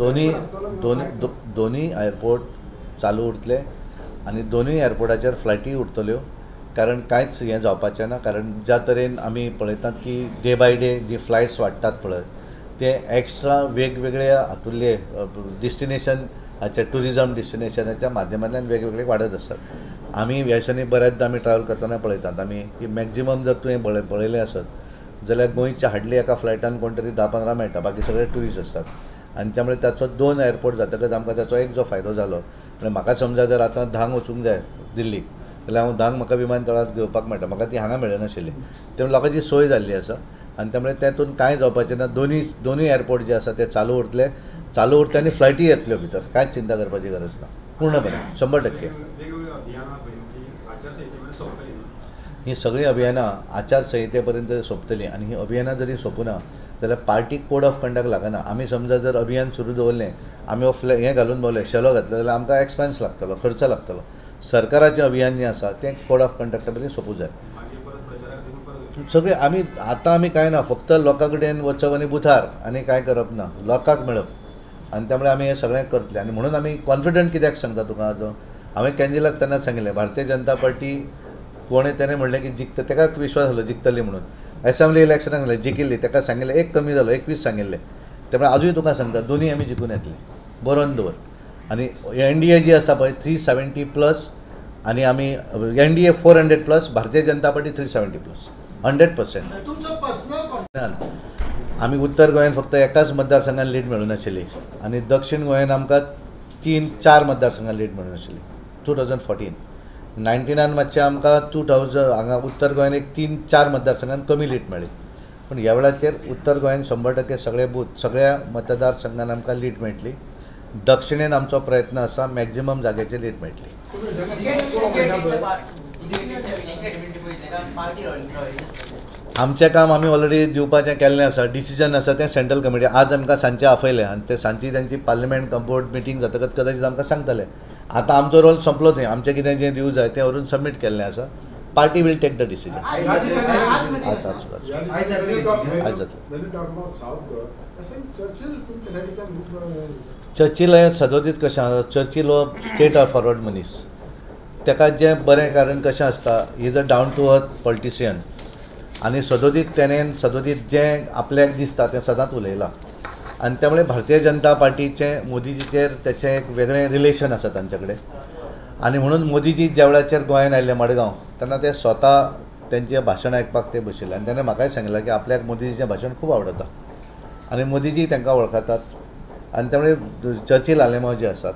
दोन्ही एअरपोर्ट चालू उरतले आनी दोनूय एअरपोर्टाचेर फ्लायटी उरतल्यो, कारण कांयच हें जावपाचें ना. कारण ज्या तरेन आमी पळयतात की डे बाय डे जी फ्लायट्स वाडटात पळय, ते एक्स्ट्रा वेगवेगळ्या हातुंतले डेस्टिनेशन हाचे टुरिजम डेस्टिनेशनाच्या माध्यमांतल्यान वेगवेगळे वाडत आसात. आमी ह्या दिसांनी बऱ्याचदा आमी ट्रॅव्हल करतना पळयतात आमी की मॅक्झिमम जर तुवें पळयलें आसत जाल्यार गोंयच्या हार्डली एका फ्लायटान कोण तरी 10-15 मेळटा, बाकी सगळे ट्युरिस्ट असतात. आनी त्यामुळे ताचो 2 एअरपोर्ट जातकच आमकां ताचो एक जो फायदो जालो. म्हणजे म्हाका समजा जर आतां 10 वचूंक जाय दिल्लीक, जाल्यार हांव 10 म्हाका विमानतळार घेवपाक मेळटा, म्हाका ती हांगा मेळनाशिल्ली. त्यामुळे लोकांची सोय जाल्ली आसा आनी त्यामुळे तातूंत कांय जावपाचें ना. दोनूय एअरपोर्ट जे आसा ते चालू उरतले आनी फ्लायटी येतल्यो भितर, कांयच चिंता करपाची गरज ना. पूर्णपणे 100%. ही सगळीं अभियानां आचारसंहिते पर्यंत सोंपतलीं आनी ही अभियानां जरी सोंपुना जाल्यार पार्टीक कोड ऑफ कंडक्ट लागना. आमी समजा जर अभियान सुरू दवरलें, आमी हें घालून भोवले, शेलो घातलो जाल्यार आमकां एक्सपेन्स लागतलो, खर्च लागतलो. सरकाराचें अभियान जें आसा तें कोड ऑफ कंडक्टा पर्यंत सोंपूं जाय. सगळें आमी कांय ना, फक्त लोकां कडेन वचप आनी बुथार आनी कांय करप ना, लोकांक मेळप. आनी त्यामुळे आमी हें सगळें करतले. आनी म्हणून आमी कॉन्फिडंट कित्याक सांगता तुका आजो, हांवें कॅन्जिलाक तेन्ना सांगिल्लें भारतीय जनता पार्टी कोणें तेणें म्हणलें की जिखता, ताकाच विश्वास आसलो जिखतली म्हणून. असेंब्ली इलेक्शनाक जिखिल्ली, ताका सांगिल्लें एक कमी जालो, 21 सांगिल्लें. त्यामुळे आजूय तुका सांगता दोनूय आमी जिखून येतले, बरोवन दवर. आनी NDA जी आसा पळय 370+ आनी आमी NDA 400+, भारतीय जनता पार्टी 370+, 100%. आमी उत्तर गोंयांत फक्त एकाच मतदारसंघान लीड मेळूं नाशिल्ली आनी दक्षिण गोंयांत आमकां 3-4 मतदारसंघान लीड मेळूं नाशिल्ली 2014. 19 मातशें आमकां 2000 हांगा उत्तर गोंयांत एक 3-4 मतदारसंघान कमी लीड मेळ्ळी. पूण ह्या वेळाचेर उत्तर गोंयांत 100% सगळे बूथ, सगळ्या मतदारसंघान आमकां लीड मेळटली. दक्षिणेन आमचो प्रयत्न आसा मॅक्झिमम जाग्याचेर लीड मेळटली. आमचें काम आमी ऑलरेडी दिवपाचें केल्लें आसा. डिसिजन आसा तें सेंट्रल कमिटी आज आमकां सांजचें आपयलें आनी ते सांजची तांची पार्लिमेंट बोर्ड मिटींग जातकच कदाचित आमकां सांगतले. आतां आमचो रोल संपलो थंय. आमचें कितें जें दिवं जाय तें व्हरून सबमीट केल्लें आसा. Party will take the decision. Churchill हे सदोदीत कशें आसा, चर्चिल हो स्टेट फॉरवर्ड मनीस. ताका जें बरें कारण कशें आसता, he is a down to earth politician. आनी सदोदीत जें आपल्याक दिसता तें सदांच उलयलां. आनी त्यामुळे भारतीय जनता पार्टीचें मोदीजीचेर तेचें एक वेगळें रिलेशन आसा तांचे कडेन. आनी म्हणून मोदीजी ज्या वेळाचेर गोंयांत आयिल्ले मडगांव, तेन्ना ते स्वता तेंचें भाशण आयकपाक ते बशिल्ले. आनी ताणें म्हाकाय सांगिल्लें की आपल्याक मोदीजीचें भाशण खूब आवडटा आनी मोदीजी तांकां वळखतात. आनी त्यामुळे चर्चिल आलेमांव जे आसात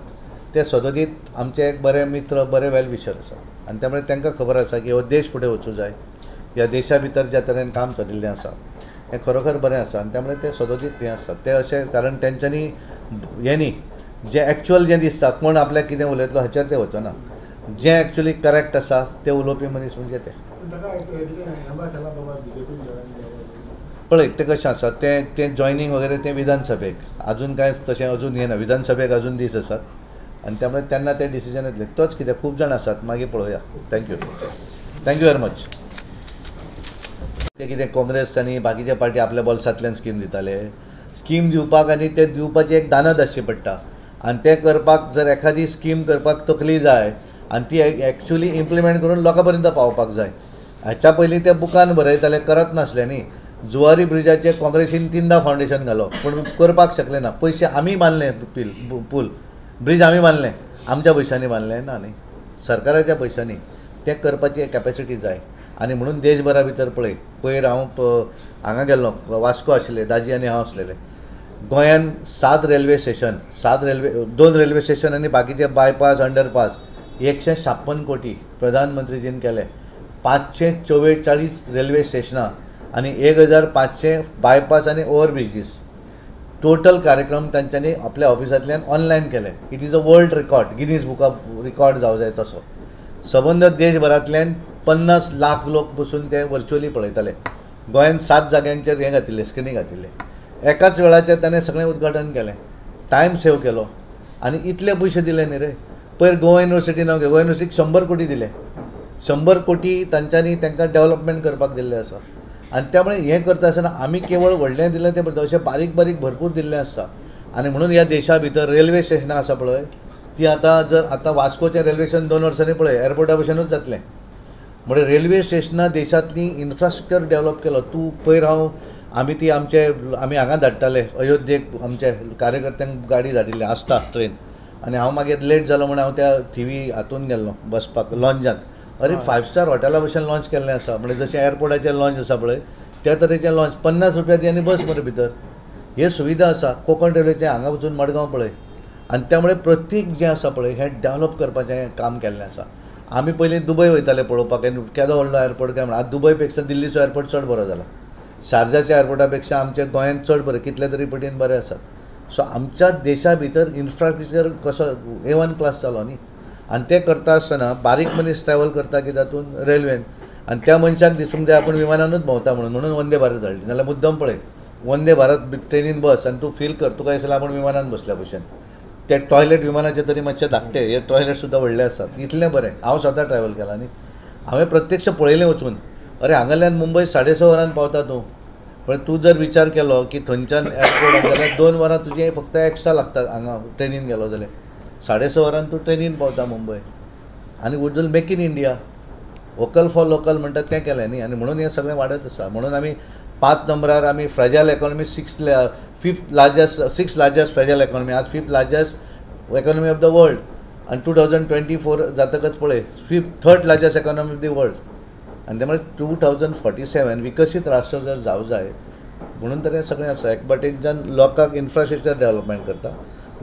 ते सदोदीत आमचे एक बरे मित्र, बरे वेल विशर आसात. आनी त्यामुळे तांकां खबर आसा की हो देश फुडें वचूं जाय. ह्या देशा भितर ज्या तरेन काम चलिल्लें आसा हें खरोखर बरें आसा. आनी त्यामुळे ते सदोदीत हें आसतात ते अशें, कारण तेंच्यांनी हें न्ही, जें एक्चुअल जें दिसता कोण आपल्याक कितें उलयतलो हाचेर ते वचना. जें एक्चुअली करेक्ट आसा तें उलोवपी मनीस म्हणजे ते. पळय तें कशें आसा, तें जॉयनींग वगैरे तें विधानसभेक अजून कांय तशें अजून येना. विधानसभेक अजून दीस आसात आनी त्यामुळे तेन्ना ते डिसिजन येतले. तोच कितें खूब जाण आसात, मागीर पळोवया. Thank you very much. ते कितें काँग्रेस आनी बाकीचे पार्टी आपल्या बोल्सांतल्यान स्कीम दिताले. स्कीम दिवपाक आनी ते दिवपाची एक दानत आसची पडटा. आनी तें करपाक जर एखादी स्कीम करपाक तकली जाय आनी ती एक्चुअली इम्प्लिमेंट करून लोकां पर्यंत पावपाक जाय. हाच्या पयलीं ते बुकान बरयताले, करत नासले न्ही. जुवारी ब्रिजाचेर काँग्रेसीन 3दा फावंडेशन घालो पूण करपाक शकले ना. पयशे आमी बांदले, पूल ब्रिज आमी बांदलें, आमच्या पयशांनी बांदलें ना न्ही, सरकाराच्या पयशांनी. तें करपाची कॅपेसिटी जाय. आनी म्हणून देशभरा भितर पयर हांव हांगा गेल्लो, वास्को आशिल्ले दाजी आनी हांव आसलेले. गोंयांत 7 रेल्वे स्टेशन, 2 रेल्वे स्टेशन आनी बाकीचे बायपास, अंडरपास 156 कोटी प्रधानमंत्रीजीन केले. 544 रेल्वे स्टेशनां आनी 1500 बायपास आनी ओव्हरब्रिजीस. टोटल कार्यक्रम तांच्यांनी आपल्या ऑफिसांतल्यान ऑनलायन केले. It is a world record, Guinness book of record जावं जाय तसो. सबंद देशभरांतल्यान 50 लाख लोक बसून ते व्हर्च्युअली पळयताले. गोंयांत 7 जाग्यांचेर हें घातिल्लें, स्क्रिनींग घातिल्लें. एकाच वेळाचेर ताणें सगळें उद्घाटन केलें, टायम सेव केलो आनी इतले पयशे दिले न्ही रे. पयर गोवा युनिवर्सिटीन हांव गोवा युनिवर्सिटीक 100 कोटी दिले. 100 कोटी तांच्यांनी तांकां डेव्हलपमेंट करपाक दिल्लें आसा. आनी त्यामुळे हें करता आसतना आमी केवळ व्हडलें दिलें तें भरता, अशें बारीक बारीक भरपूर दिल्लें आसता. आनी म्हणून ह्या देशा भितर रेल्वे स्टेशनां आसा पळय ती आता वास्कोचें रेल्वे स्टेशन 2 वर्सांनी पळय एअरपोर्टा भशेनूच जातलें. म्हणजे रेल्वे स्टेशनां देशांतली इन्फ्रास्ट्रक्चर डेवलप केलो. तूं पयर आमी हांगा धाडटाले अयोध्येक आमचे कार्यकर्त्यांक गाडी धाडिल्ली आसता ट्रेन आनी हांव मागीर लेट जालो म्हणून हांव त्या थिवी हातून गेल्लो बसपाक लॉन्जान. अरे 5 स्टार हॉटेला भशेन लॉन्च केल्लें आसा. म्हणजे जशें एअरपोर्टाचें लॉन्च आसा पळय त्या तरेचें लॉन्च. 50 रुपया दी आनी बस मरे भितर. हे सुविधा आसा. कोंकण रेल्वेचें हांगा वचून मडगांव पळय. आनी त्यामुळे प्रत्येक जें आसा पळय हें डेवलप करपाचें काम केल्लें आसा. आमी पयलीं दुबय वयताले पळोवपाक केदो व्हडलो एअरपोर्ट काय म्हणून. आतां दुबय पेक्षा दिल्लीचो एअरपोर्ट चड बरो जाला. शारजाच्या एअरपोर्टा पेक्षा आमच्या गोंयांत चड बरें कितले तरी पटीन बरे आसात. सो आमच्या देशा भितर इन्फ्रास्ट्रक्चर कसो A1 क्लास जालो न्ही. आनी तें करता आसतना बारीक मनीस ट्रॅव्हल करता की तातूंत रेल्वेन आनी त्या मनशाक दिसूंक जाय आपूण विमानानूच भोंवता म्हणून वंदे भारत हाडली. नाल्यार मुद्दम पळय वंदे भारत ट्रेनीन बस आनी तूं फील कर तुका दिसलें आपूण विमानान बसल्या भशेन. ते टॉयलेट विमानाचे तरी मातशे धाकटे हे टॉयलेट सुद्दां व्हडले आसात. इतलें बरें. हांव स्वता ट्रॅव्हल केला न्ही. हांवें प्रत्यक्ष पळयलें वचून. अरे हांगाल्यान मुंबय 6:30 वरान पावता तूं. पण तूं जर विचार केलो की थंयच्यान एअरपोर्टार जाल्यार 2 वरां तुजें फक्त एक्स्ट्रा लागतात. हांगा ट्रेनीन गेलो जाल्यार 6:30 वरान तूं ट्रेनीन पावता मुंबय. आनी उजल make in India vocal for local म्हणटात तें केलें न्ही. आनी म्हणून हें सगळें वाडत आसा. म्हणून आमी 5 नंबरार आमी फ्रॅजायल इकॉनॉमी 6th लार्जस्ट फ्रॅजायल इकॉनॉमी. आज 5th largest economy of the world. आनी 2024 जातकच पळय 3rd largest economy of the world. आनी त्यामुळे 2047 विकसीत राष्ट्र जर जावं जाय म्हणून तर हें सगळें आसा. एक वाटेनच्यान लोकांक इन्फ्रास्ट्रक्चर डेवलपमेंट करता.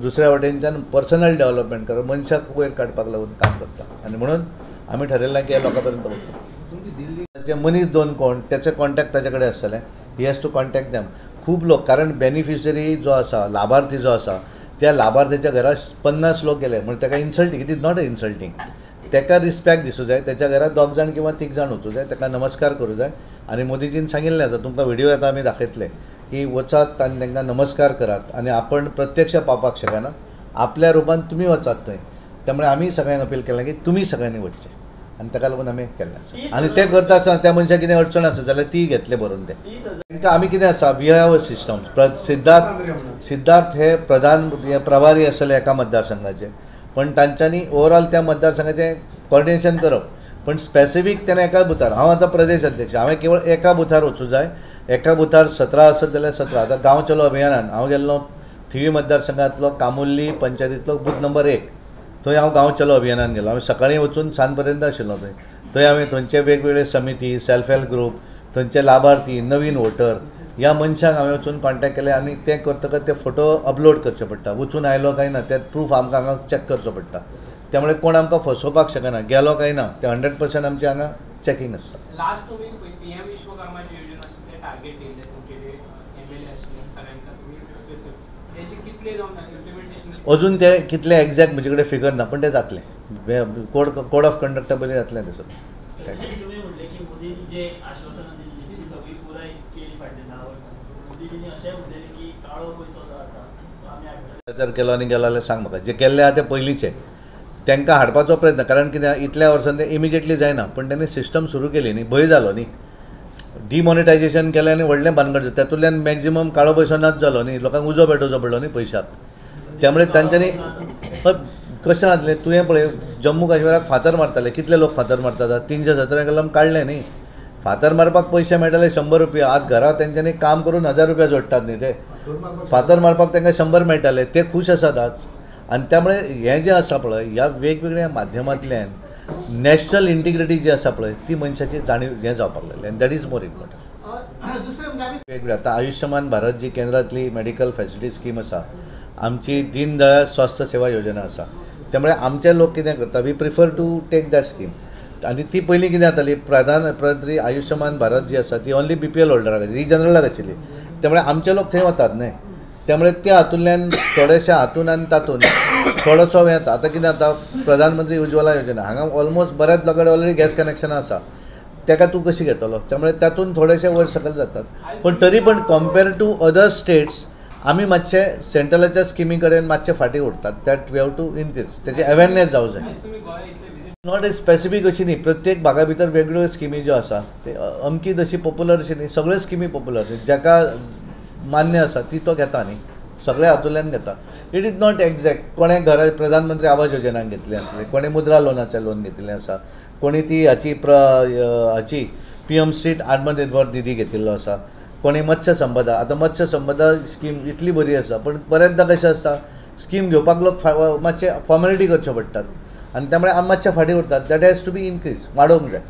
दुसऱ्या वाटेनच्यान पर्सनल डेवलपमेंट करता. मनशाक वयर काडपाक लागून काम करता. आनी म्हणून आमी ठरयलां की हे लोकां पर्यंत वचूं. मनीस 2 कोण त्याचे कॉन्टॅक्ट ताचे कडेन आसतले. He has to contact them. खूब लोक कारण बेनिफिशरी जो आसा लाभार्थी जो आसा त्या लाभार्थीच्या घरा 50 लोक गेले म्हणजे ताका insulting. It is not a insulting. ताका रिस्पेक्ट दिसूं जाय. त्याच्या घरात 2 जाण किंवा 3 जाण वचूं जाय. ताका नमस्कार करूं जाय. आनी मोदीजीन सांगिल्लें आसा तुमकां व्हिडिओ येता आमी दाखयतले की वचात आनी तांकां नमस्कार करात. आनी आपण प्रत्यक्ष पावपाक शकना. आपल्या रुपान तुमी वचात थंय. त्यामुळे आमी सगळ्यांक अपील केलां की तुमी सगळ्यांनी वचचें. आनी ताका लागून आमी केल्लें आसा. आनी तें करता आसतना त्या मनशाक कितें अडचण आसा जाल्यार ती घेतले बरोवन ते. तांकां आमी कितें आसा we have a system. Siddharth हे प्रभारी आसले एका मतदारसंघाचे. पण तांच्यांनी ओवरऑल त्या मतदारसंघाचें कॉर्डिनेशन करप. पण स्पेसिफीक तेणें एका बुथार हांव आतां प्रदेश अध्यक्ष हांवें केवळ एका बुथार वचूं जाय. एका बुथार 17 आसत जाल्यार 17. आतां गांव चलो अभियानान हांव गेल्लो थिवी मतदारसंघांतलो कामुर्ली पंचायतींतलो बूथ नंबर 1. थंय हांव गांव चलो अभियानान गेलो. हांवें सकाळीं वचून सांज पर्यंत आशिल्लो थंय. थंय हांवें थंयचे वेगवेगळे समिती सेल्फ हेल्प ग्रूप थंयचे लाभार्थी नवीन वोटर ह्या मनशांक हांवें वचून कॉन्टॅक्ट केले. आनी तें करतकच ते फोटो अपलोड करचे पडटा. वचून आयलो काय ना ते प्रूफ आमकां हांगा चॅक करचो पडटा. त्यामुळे कोण आमकां फसोवपाक शकना. गेलो काय ना ते 100% आमचे हांगा चॅकींग आसता. लास्ट तुमी PM विश्वकर्माची योजना आशिल्ली ते टार्गेट दिल्ले तुमचे जे MLA आशिल्ले सगळ्यांका तुमी स्पेसिफिक तेचे कितले जावन इम्प्लिमेंटेशन अजून ते कितले एक्झॅक्ट म्हजे कडेन फिगर ना पण ते जातले. कोड ऑफ कंडक्टा बरें जातलें ते सगळें. तुम्ही म्हटले की मोदींनी जे आश्वासनां दिल्ली ती सगळी पुराय केली फाटल्या 10 वर्सांनी. मोदींनी अशें म्हटलें की काळो पयसो जो आसा तो आमी हाडटले. प्रचार केलो आनी गेलो जाल्यार सांग म्हाका जे केल्ले आहा ते पयलींचे तांकां हाडपाचो प्रयत्न. कारण कितें इतल्या वर्सान ते इमिजिएटली जायना. पण तांणी सिस्टम सुरू केली न्ही. भंय जालो न्ही. डिमॉनिटायजेशन केलें आनी व्हडलें भानगड जालें. तातूंतल्यान मॅक्झिमम काळो पयसो नाच जालो न्ही. लोकांक उजो पेटोवचो पडलो न्ही पयशाक. त्यामुळे तांच्यांनी कशें जातलें तुवें पळय जम्मू काश्मीराक फातर मारताले. कितले लोक फातर मारतात. 317 कलम काडले न्ही. फातर मारपाक पयशे मेळटाले 100 रुपया. आज घरा तेंच्यांनी काम करून 1000 रुपया जोडटात न्ही ते. फातर मारपाक तांकां 100 मेळटाले. ते खूश आसात आज. आनी त्यामुळे हें जें आसा पळय ह्या वेगवेगळ्या माध्यमांतल्यान नॅशनल इंटिग्रिटी जी आसा पळय ती मनशाची जाणीव हें जावपाक लागली. आनी दॅट इज मोर इम्पॉर्टंट. वेगवेगळे आतां आयुश्यमान भारत जी केंद्रांतली मेडिकल फॅसिलिटी स्कीम आसा आमची दीनदयाळ स्वास्थ सेवा योजना आसा. त्यामुळे आमचे लोक कितें करता we prefer to take that scheme. आनी ती पयलीं कितें जाताली प्रधानमंत्री आयुश्यमान भारत जी आसा ती ओन्ली BPL होल्डराक आशिल्ली. ही जनरलाक आशिल्ली. त्यामुळे आमचे लोक थंय वतात न्हय. त्यामुळे त्या हातूंतल्यान थोडेशा हातून आनी तातूंत थोडोसो येता. आतां कितें जाता प्रधानमंत्री उज्ज्वला योजना हांगा ऑलमोस्ट बऱ्याच लोकांकडे ऑलरेडी गॅस कनेक्शनां आसा. ताका तूं कशी घेतलो. त्यामुळे तातूंत थोडेशे वयर सकयल जातात. पण तरी पण कम्पेर टू अदर स्टेट्स आमी मातशे सेंट्रलाच्या स्किमी कडेन मातशे फाटीं उरतात. That we have to increase. तेची अवेरनेस जावं जाय. नॉट ए स्पेसिफीक अशी न्ही. प्रत्येक भागा भितर वेगवेगळ्यो स्किमी ज्यो आसा ते अमकीच अशी पॉप्युलर अशी न्ही. सगळ्यो स्किमी पॉप्युलर न्ही. जाका मान्य आसा ती तो घेता न्ही. सगळे हातूंतल्यान घेता. It is not exact. कोणे घरा प्रधानमंत्री आवास योजनाक घेतलें आसलें, कोणे मुद्रा लोनाचें लोन घेतिल्लें आसा, कोणी ती हाची PM स्ट्रीट आत्मनिर्भर निधी घेतिल्लो आसा, कोणी मत्स्य संपदा. आतां मत्स्य संपदा स्कीम इतली बरी आसा, पण बरेचदा कशें आसता स्कीम घेवपाक लोक मातशे फॉर्मेलिटी करच्यो पडटात आनी त्यामुळे आमी मातशे फाटीं उरतात. That has to be increase, वाडोवंक जाय.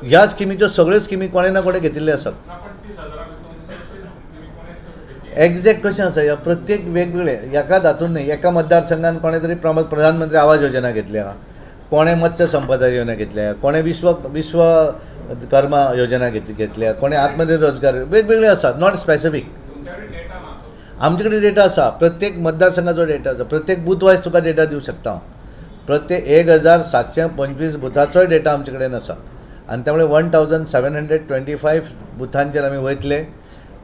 ह्या स्किमीच्यो सगळ्यो स्किमी कोणे ना कोणे घेतिल्ले आसात. एक्झॅक्ट कशें आसा, ह्या प्रत्येक वेगवेगळे एकाच हातून न्ही, एका मतदारसंघान कोणे तरी प्रधानमंत्री आवास योजना घेतली आहा, कोणे मत्स्य संपदा योजना घेतल्या, कोणे विश्वकर्मा योजना घेतल्या, कोणे आत्मनिर्भर रोजगार, वेगवेगळे आसात, नॉट स्पेसिफीक. आमचे कडेन डेटा आसा, प्रत्येक मतदारसंघाचो डेटा आसा, प्रत्येक बूथ वायज तुका डेटा दिवंक शकता हांव. प्रत्येक 1725 बुथाचोय डेटा आमचे कडेन आसा आनी त्यामुळे 1725 बुथांचेर आमी वयतले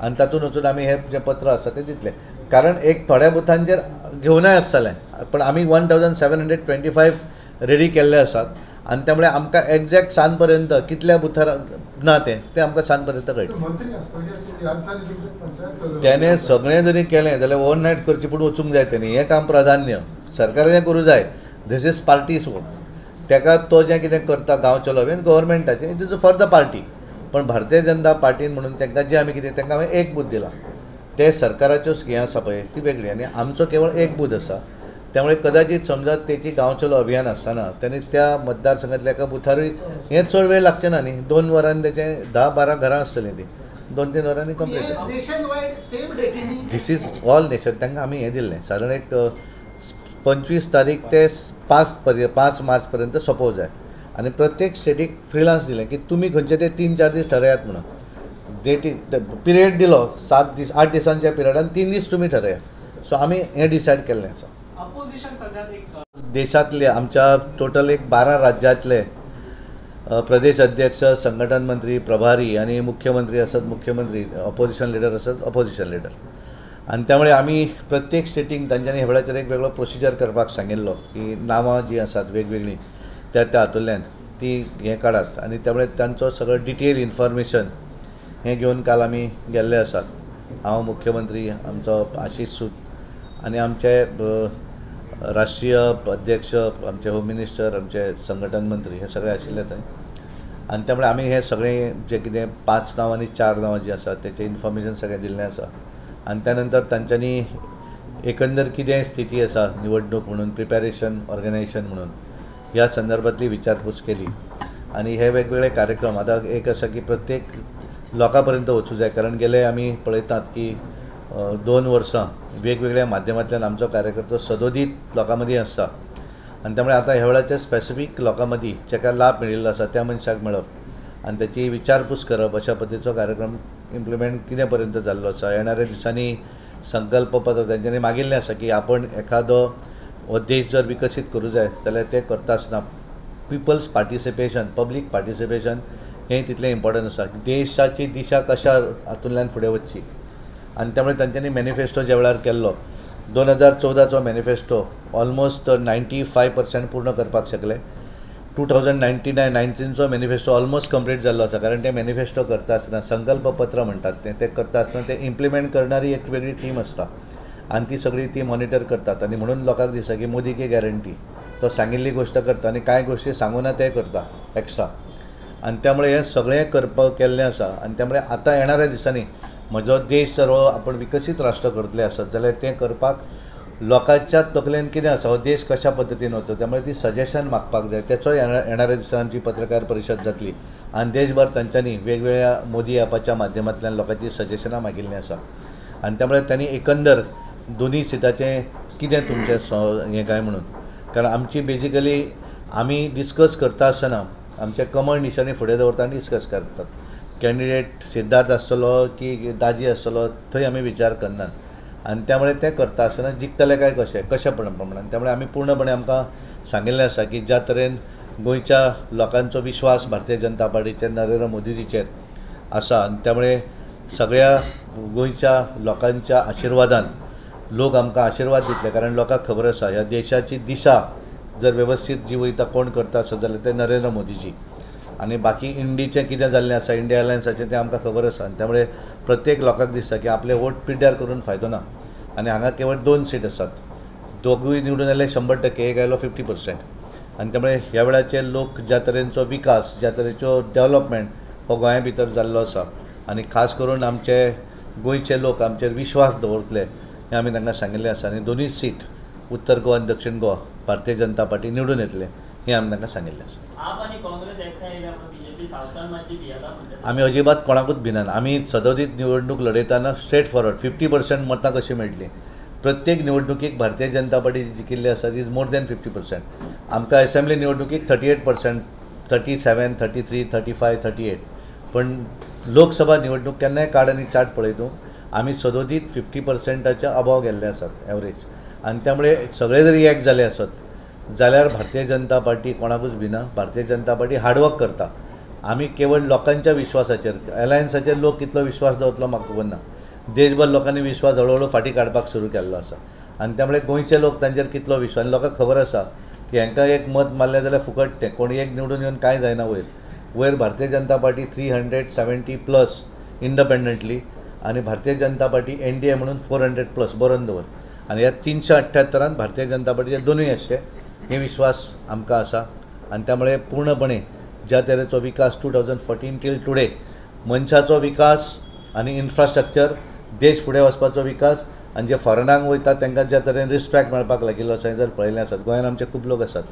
आनी तातूंत वचून आमी हें जें पत्र आसा तें दितलें. कारण एक थोड्या बुथांचेर घेवनय आसतलें, पण आमी 1725 रेडी केल्ले आसात आनी त्यामुळे आमकां एक्झॅक्ट सांज पर्यंत कितल्या बुथार ना तें आमकां सांज पर्यंत कळटलें. त्याने सगळें जरी केलें जाल्यार ओवरनायट करचें पूण वचूंक जाय तेणी. हें काम प्राधान्य सरकारान करूं जाय. This is party's work. ताका तो जें कितें करता गांव चलोवप गव्हर्मेंटाचें, it is for the party. पण भारतीय जनता पार्टीन म्हणून तांकां जें आमी कितें तांकां हांवें एक बूथ दिला. ते सरकाराच्यो स्किमी आसा पळय ती वेगळी आनी आमचो केवळ एक बूथ आसा. त्यामुळे कदाचित समजा तेची गांव चलो अभियान आसतना त्यांनी त्या मतदारसंघातल्या एका बुथारूय हें चड वेळ लागचे ना न्ही. 2 वरांनी तेचें 10-12 घरां आसतलीं ती 2-3 वरांनी complete. This is all nation. तांकां आमी हें दिल्लें सादारण एक 25 तारीख ते 5 मार्च पर्यंत सोंपोवं जाय आनी प्रत्येक स्टेटीक फ्रिलान्स दिलें की तुमी खंयचे ते 3-4 दीस ठरयात म्हणून. डेटी पिरियड दिलो 8 दिसांच्या पिरियडान 3 दीस तुमी ठरया. सो आमी हें डिसायड केल्लें आसा. देशांतले आमच्या टोटल एक 12 राज्यांतले प्रदेश अध्यक्ष, संघटन मंत्री, प्रभारी आणि मुख्यमंत्री असत, मुख्यमंत्री ऑपोजिशन लिडर असत, ऑपोजिशन लिडर. आणि त्यामुळे आम्ही प्रत्येक स्टेटीक तांच्यांनी ह्या वेळाचेर एक वेगळो प्रोसिजर करपाक सांगिल्लो की नांवां जी आसात वेगवेगळी त्या हातूंतल्यान ती हें काडात आनी त्यामुळे तांचो सगळो डिटेल इन्फॉर्मेशन हें घेवन काल आमी गेल्ले आसात. हांव, मुख्यमंत्री, आमचो आशीष सूद आनी आमचे राष्ट्रीय अध्यक्ष, आमचे होम मिनिस्टर, आमचे संघटन मंत्री हे सगळे आशिल्ले थंय. आनी त्यामुळे आमी हे सगळें जें कितें 5 नांवां आनी 4 नांवां जीं आसात तेचें इन्फॉर्मेशन सगळें दिल्लें आसा. आनी त्या नंतर तांच्यांनी एकंदर कितें स्थिती आसा निवडणूक म्हणून, प्रिपॅरेशन, ऑर्गनायझेशन म्हणून ह्या संदर्भातली विचारपूस केली. आनी हे वेगवेगळे कार्यक्रम आतां एक आसा की प्रत्येक लोकां पर्यंत वचूं जाय. कारण गेले आमी पळयतात की 2 वर्सां वेगवेगळ्या माध्यमांतल्यान आमचो कार्यकर्तो सदोदीत लोकां मदीं आसता. आनी त्यामुळे आतां ह्या वेळाचेर स्पेसिफीक लोकां मदीं जेका लाभ मेळिल्लो आसा त्या मनशाक मेळप आनी त्याची विचारपूस करप अशा पद्दतीचो कार्यक्रम इम्प्लिमेंट कितें पर्यंत जाल्लो आसा. येणाऱ्या दिसांनी संकल्पपत्र तांच्यांनी मागिल्लें आसा की आपण एखादो हो देश जर विकसीत करूं जाय जाल्यार तें करता आसतना पिपल्स पार्टिसिपेशन, पब्लीक पार्टिसिपेशन हें तितलें इम्पॉर्टंट आसा. देशाची दिशा कशा हातूंतल्यान फुडें वचची. आनी त्यामुळे तांच्यांनी मॅनिफेस्टो ज्या वेळार केल्लो 2014चो मॅनिफेस्टो ऑलमोस्ट 95% पूर्ण करपाक शकले. 2019चो मॅनिफेस्टो ऑलमोस्ट कंप्लीट जाल्लो आसा. कारण ते मॅनिफेस्टो करता आसतना संकल्पपत्र म्हणटात ते करता आसतना ते इम्प्लिमेंट करणारी एक वेगळी टीम आसता आनी ती सगळी ती मॉनिटर करतात. आनी म्हणून लोकांक दिसता की मोदी की गॅरंटी, तो सांगिल्ली गोश्ट करता आनी कांय गोश्टी सांगूना ते करता एक्स्ट्रा. आनी त्यामुळे हें सगळें करपाक केल्लें आसा. आनी त्यामुळे आतां येणाऱ्या दिसांनी म्हजो देश जर हो आपण विकसीत राष्ट्र करतले आसत जाल्यार तें करपाक लोकांच्या तकलेन कितें आसा, हो देश कशा पद्दतीन वचो, त्यामुळे ती सजेशन मागपाक जाय. तेचो येणाऱ्या दिसांनी आमची पत्रकार परिशद जातली आनी देशभर तांच्यांनी वेगवेगळ्या मोदी ॲपाच्या माध्यमांतल्यान लोकांची सजेशनां मागिल्लीं आसा. आनी त्यामुळे त्यांनी एकंदर दोनी सिटाचें कितें तुमचें हें काय म्हणून, कारण आमची बेजिकली आमी डिस्कस करता आसतना आमचे कमळ निशाणी फुडें दवरता आनी डिस्कस करतात. कॅन्डिडेट सिद्धार्थ आसतलो की दाजी आसतलो थंय आमी विचार करनात. आनी त्यामुळे ते करता आसतना जिखतले काय कशे प्रमाणान. त्यामुळे आमी पूर्णपणे आमकां सांगिल्लें आसा की ज्या तरेन गोंयच्या लोकांचो विश्वास भारतीय जनता पार्टीचेर, नरेंद्र मोदीजीचेर आसा आनी त्यामुळे सगळ्या गोंयच्या लोकांच्या आशिर्वादान लोक आमकां आशिर्वाद दितले. कारण लोकांक खबर आसा ह्या देशाची दिशा जर वेवस्थीत जी वयता कोण करता आसत जाल्यार ते नरेंद्र मोदीजी. आनी बाकी इंडीचें कितें जाल्लें आसा इंडिया अलायन्साचें तें आमकां खबर आसा आनी त्यामुळे प्रत्येक लोकांक दिसता की आपले वोट पिड्ड्यार करून फायदो ना आनी हांगा केवळ 2 सीट आसात. दोगूय निवडून आयले 100%, एक आयलो 50%. आनी त्यामुळे ह्या वेळाचेर लोक ज्या तरेचो विकास, ज्या तरेचो डेव्हलपमेंट हो गोंया भितर जाल्लो आसा आनी खास करून आमचे गोंयचे लोक आमचेर विश्वास दवरतले हें आमी तांकां सांगिल्लें आसा आनी दोनूय सीट उत्तर गोवा आनी दक्षिण गोवा भारतीय जनता पार्टी निवडून येतले हें आमी तांकां सांगिल्लें आसा. आप आनी काँग्रेस एकठांय येयल्या म्हणून बीजेपी सावथान मातशी भियेता म्हणटात. आमी अजिबात कोणाकूच भिनात. आमी सदोदीत निवडणूक लडयतना स्ट्रेट फॉरवर्ड 50% मतां कशी मेळटली. प्रत्येक निवडणुकीक भारतीय जनता पार्टी जिखिल्ली आसा इज मोर दॅन 50%. आमकां असेंब्ली निवडणुकीक 38%, 37, 33, 35, 38. पण लोकसभा निवडणूक केन्नाय कार्ड आनी चार्ट पळय तूं आमी सदोदीत 50%च्या अबाव गेल्ले आसात एवरेज. आनी त्यामुळे सगळे जरी एक जाले आसत जाल्यार भारतीय जनता पार्टी कोणाकूच भिना. भारतीय जनता पार्टी हार्डवर्क करता. आमी केवळ लोकांच्या विश्वासाचेर, अलायन्साचेर लोक कितलो विश्वास दवरतलो म्हाका खबर ना. देशभर लोकांनी विश्वास हळूहळू फाटीं काडपाक सुरू केल्लो आसा आनी त्यामुळे गोंयचे लोक तांचेर कितलो विश्वास. आनी लोकांक खबर आसा की हांकां एक मत मारलें जाल्यार फुकट तें, कोण एक निवडून येवन कांय जायना. वयर भारतीय जनता पार्टी 370+ इंडिपेंडंटली आनी भारतीय जनता पार्टी NDA म्हणून 400+ बरोवन दवर. आनी ह्या 378 भारतीय जनता पार्टीचे दोनूय आसचे हे विश्वास आमकां आसा. आनी त्यामुळे पूर्णपणे ज्या तरेचो विकास 2014 टील टुडे, मनशाचो विकास आनी इन्फ्रास्ट्रक्चर, देश फुडें वचपाचो विकास आनी जे फॉरेनाक वयतात तांकां ज्या तरेन रिस्पेक्ट मेळपाक लागिल्लो आसा हें जर पळयलें आसत. गोंयांत आमचे खूब लोक आसात.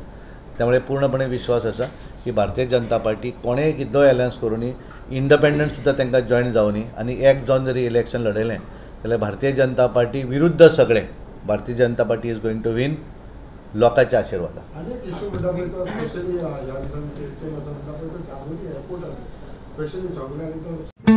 त्यामुळे पूर्णपणे विश्वास आसा की भारतीय जनता पार्टी कोणेय कितलोय अलायन्स करूनी, इंडिपेंडंट सुद्दां तांकां जॉयन जावनी आनी एक जावन जरी इलेक्शन लडयलें जाल्यार भारतीय जनता पार्टी विरुद्ध सगळे Bharatiya Janata Party is going to win लोकांच्या आशिर्वादान. अनेक इश्यू म्हणटा पळय तो स्पेशली ह्या दिसांनी चर्चेन आसा म्हणटा पळय तो दाबोळी एअरपोर्टार स्पेशली सगळ्यांनी तो